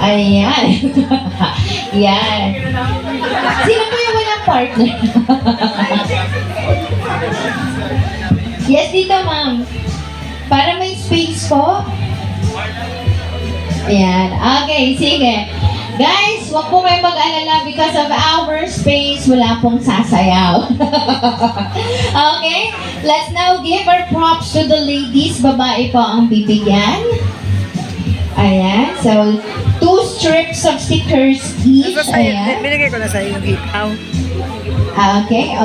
Ayan. Yan. Sino po yung walang partner? Yes, dito ma'am. Para may space po. Ayan. Okay, sige. Guys, wag po kayo mag-alala because of our space, wala pong sasayaw. Okay? Let's now give our props to the ladies. Babae po ang bibigyan. Ayan. So, 2 strips of stickers each. Ayan. Binigay ko na sa iyo yung hitaw. Okay,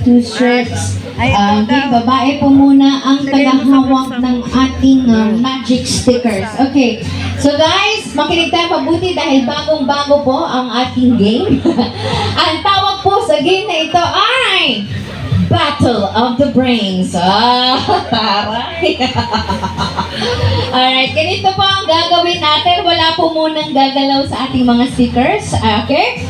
2 strips. Okay, babae po muna ang tagahawak ng ating magic stickers. Okay, so guys, makinig tayo mabuti dahil bagong-bago po ang ating game. Ang tawag po sa game na ito ay Battle of the Brains. Taray. Alright, ganito po ang gagawin natin. Wala po munang gagalaw sa ating mga stickers. Okay?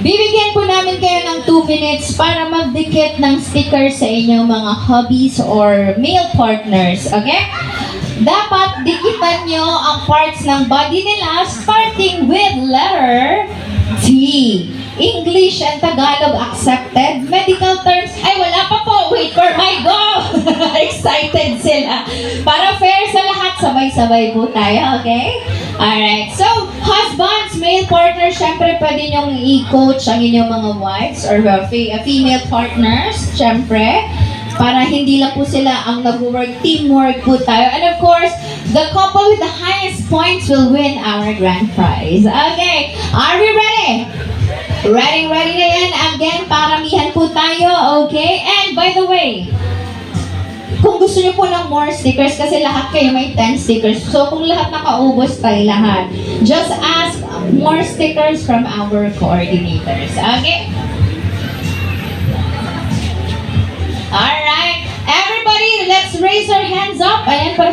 Bibigyan po namin kayo ng 2 minutes para magdikit ng stickers sa inyong mga hobbies or male partners. Okay? Dapat dikitan nyo ang parts ng body nila starting with letter T. English and Tagalog accepted. Medical terms, ay wala pa po. Wait for my go! Excited sila. Para fair sa lahat, sabay-sabay po tayo, okay? Alright, so husbands, male partners, syempre pwede nyong i-coach ang inyong mga wives or female partners, syempre. Para hindi lang po sila ang nag-work, teamwork po tayo. And of course, the couple with the highest points will win our grand prize. Okay, are we ready? Ready na yan. Again, paramihan po tayo, okay? And by the way, kung gusto niyo po ng more stickers, kasi lahat kayo may 10 stickers. So kung lahat nakaubos tayo lahat, just ask more stickers from our coordinators. Okay? Alright. Everybody, let's raise our hands up. Ayan,